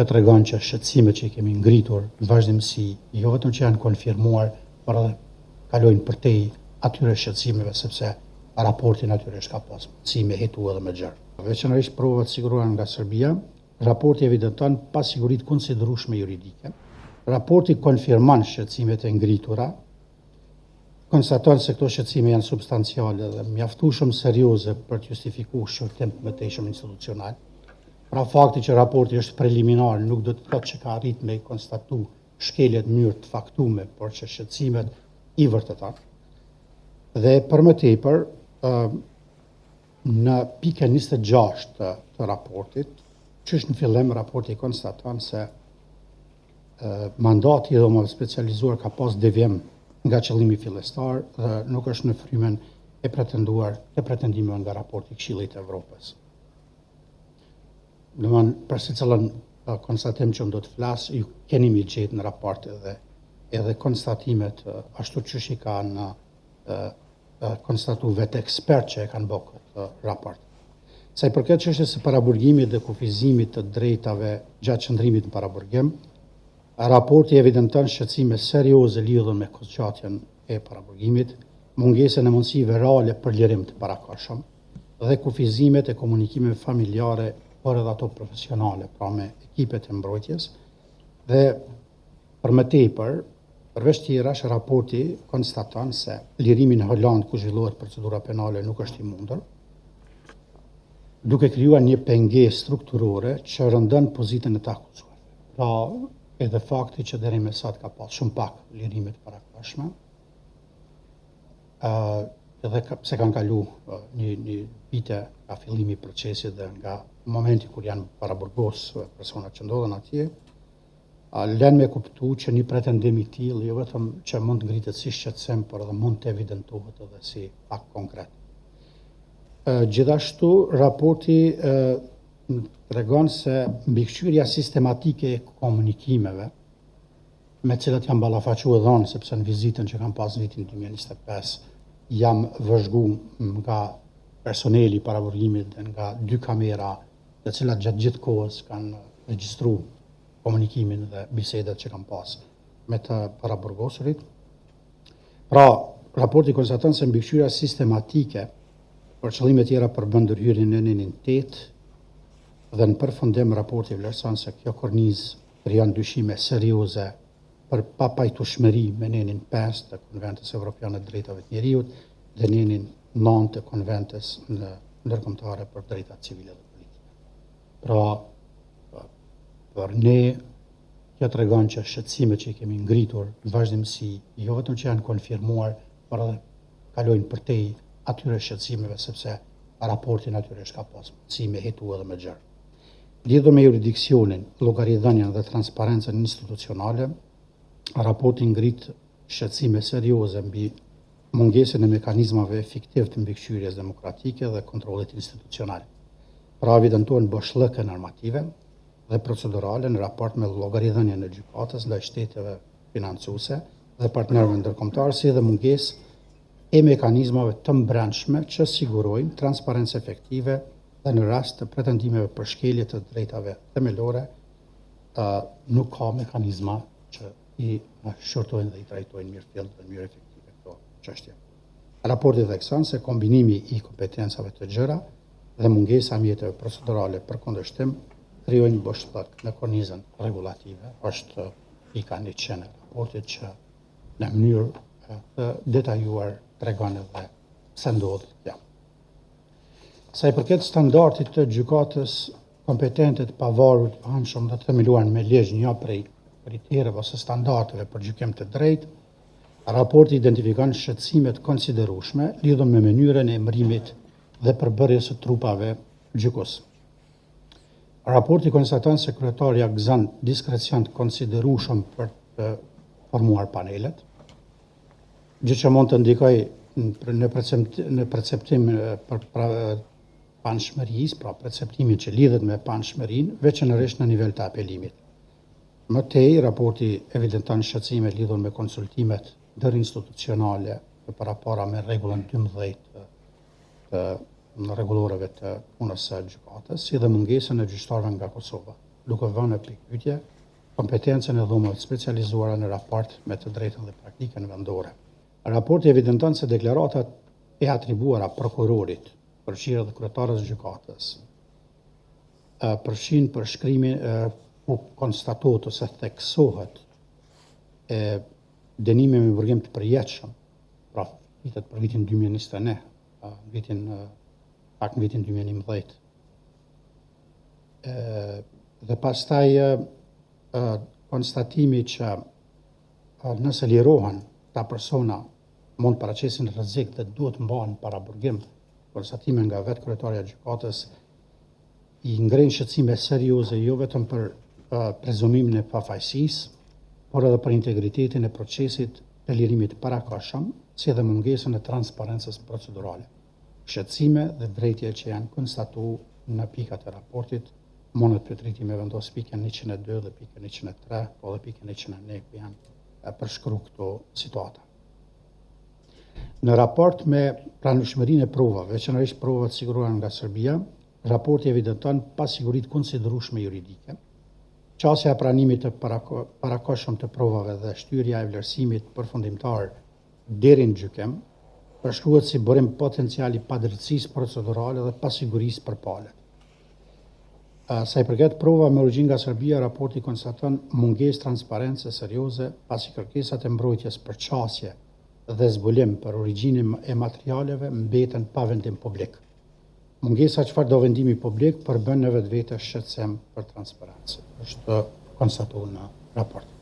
kjo tregon që shqetësimet që i kemi ngritur në vazhdimsi, jo vetëm që janë konfirmuar, por edhe kalojnë përtej atyre shqetësimeve, sepse raporti natyrisht ka pas si me hetu edhe me gjerë. Veçanërisht provat siguruar nga Serbia, raporti evidenton pasiguritë konsiderueshme juridike. Raporti konfirmon shqetësimet e ngritura, konstaton se këto shqetësime janë substanciale dhe mjaftueshëm serioze për të justifikuar shqyrtim të mëtejshëm institucional. Pra fakti që raporti është preliminar nuk do të thotë që ka arrit me konstatu shkeljet në mënyrë të faktume, por që shqetësimet i vërteton. Dhe për më tepër, në pikën 26 të raportit, që është në fillim raporti konstaton se mandati i dhomave specializuar ka pas devijim nga qëllimi fillestar dhe nuk është në frymen e pretenduar të pretendimeve nga raporti i Këshillit të Evropës. Domthon për secilën konstatim që do të flas, ju keni mi gjetë në raport edhe konstatimet ashtu siç i kanë konstatuar vetë ekspert që e kanë bërë këtë raport. Sa i përket çështjes së paraburgimit dhe kufizimit të drejtave gjatë qëndrimit në paraburgim, raporti evidenton shqetësime serioze lidhur me kohëgjatjen e paraburgimit, mungesën e mundësive reale për lirim të parakohshëm dhe kufizimet e komunikimeve familjare por edhe ato profesionale, pra me ekipet e mbrojtjes, dhe për më tepër, përveç tjerash, raporti konstaton se lirimi në Holandë ku zhvillohet procedura penale nuk është i mundur, duke krijuar një pengesë strukturore që rëndon pozitën e të akuzuar. Pra, edhe fakti që deri më sot ka pas shumë pak lirime të parakohshme, edhe se kanë kalu një vite nga fillimi i procesit dhe nga momenti kur janë paraburgos personat që ndodhen atje, lën me kuptu që një pretendim i tillë jo vetëm që mund të ngritet si shqetësim, por edhe mund të evidentohet edhe si fakt konkret. Gjithashtu, raporti tregon se mbikëqyrja sistematike e komunikimeve, me cilat jam ballafaquar dhënë, sepse në vizitën që kam pas vitin 2025, jam vëzhgu nga personeli i paraburgimit dhe nga 2 kamera, të cilat gjatë gjithë kohës kanë regjistruar komunikimin dhe bisedat që kam pas me të paraburgosurit. Pra, raporti konstaton se mbikëqyrja sistematike për qëllime tjera përbën ndërhyrjen në nenin 8 dhe në përfundim raporti vlerëson se kjo kornizë krijon dyshime serioze për papajtueshmëri me nenin 5 të Konventës Evropiane të Drejtave të Njerëzit dhe nenin 9 të Konventës ndërkombëtare për drejtat civile dhe politike. Pra, për ne, kjo tregon që shqetësimet që i kemi ngritur në vazhdimsi, jo vetëm që janë konfirmuar, por edhe kalojnë përtej atyre shqetësimeve, sepse raporti natyrisht ka pas si me hetu edhe me gjerë. Lidhur me jurisdiksionin, llogaridhënien dhe transparencën institucionale, raporti ngrit shqetësime serioze mbi mungesën e mekanizmave efektiv të mbikëqyrjes demokratike dhe kontrollit institucional. Pra evidentohen boshllëke normative dhe procedurale në raport me llogaridhënien e gjykatës ndaj shteteve financuese dhe partnerëve ndërkombëtar, si dhe mungesë e mekanizmave të mbrëmshme që sigurojnë transparencë efektive dhe në rast të pretendimeve për shkelje të drejtave themelore, nuk ka mekanizma që i shortojnë dhe i trajtojnë mirëfillt dhe mirë efektive këto çështje. Raporti thekson se kombinimi i kompetencave të gjëra dhe mungesa e mjeteve procedurale për kundërshtim krijojnë boshllëk në kornizën regulative. Është pika 100 e raportit që në mënyrë të detajuar tregon edhe pse ndodh kjo. Sa i përket standardit të gjykatës kompetente të pavarur, të anshëm dhe të themeluar me ligj, një prej kriterëve ose standardeve për gjykim të drejtë, raporti identifikon shqetësime të konsiderueshme lidhur me mënyrën e emërimit dhe përbërjes së trupave gjykos. Raporti konstaton se kryetaria gëzon diskrecion të konsiderueshëm për të formuar panelet, gjë që mund të ndikojë në perceptim për panshmërisë, pra perceptimin që lidhet me panshmërinë, veçanërisht në nivel të apelimit. Më tej, raporti evidenton shqetësime lidhur me konsultimet ndërinstitucionale të parapara me rregullën 12 të rregulloreve të punës së gjykatës, si dhe mungesën e gjyqtarëve nga Kosova. duke vënë në pikpyetje kompetencën e dhomave të specializuara në raport me të drejtën dhe praktikën vendore. Raporti evidenton se deklaratat e atribuara prokurorit, përfshirë dhe kryetarës së gjykatës, përfshin për shkrimin ku konstatohet ose theksohet dënime me burgim të përjetshëm, pra vitet për vitin 2021, në vitin 2011. Dhe pastaj konstatimi që nëse lirohen ta persona mund paraqesin rrezik dhe duhet mbahen para burgim, konstatime nga vetë kryetaria e gjykatës i ngrenë shqetësime serioze jo vetëm për prezumimin e pafajësisë, por edhe për integritetin e procesit të lirimit parakohshëm, si edhe mungesën e transparencës procedurale. Shqetësime dhe drejtje që janë konstatuar në pikat e raportit, mundet pëtriti me vendos pikën 102 dhe pikën 103, po dhe pikën 101 ku janë përshkruar këto situata. Në raport me pranueshmërinë e provave, veçanërisht provat siguruara nga Serbia, raporti evidenton pasiguritë konsiderueshme juridike, qasja e pranimit të parakohshëm të provave dhe shtyrja e vlerësimit përfundimtar deri në gjykim, përshkruhet si burim potenciali padrejtësisë procedurale dhe pasigurisë për palët. Sa i përket provave me origjinë nga Serbia, raporti konstaton mungesë transparencë serioze pasi kërkesat e mbrojtjes për qasje dhe zbulim për origjinën e materialeve mbeten pa vendim publik. Mungesa çfarë do vendimi publik përbën në vetvete shqetësim për transparencë. Është konstatuar në raport.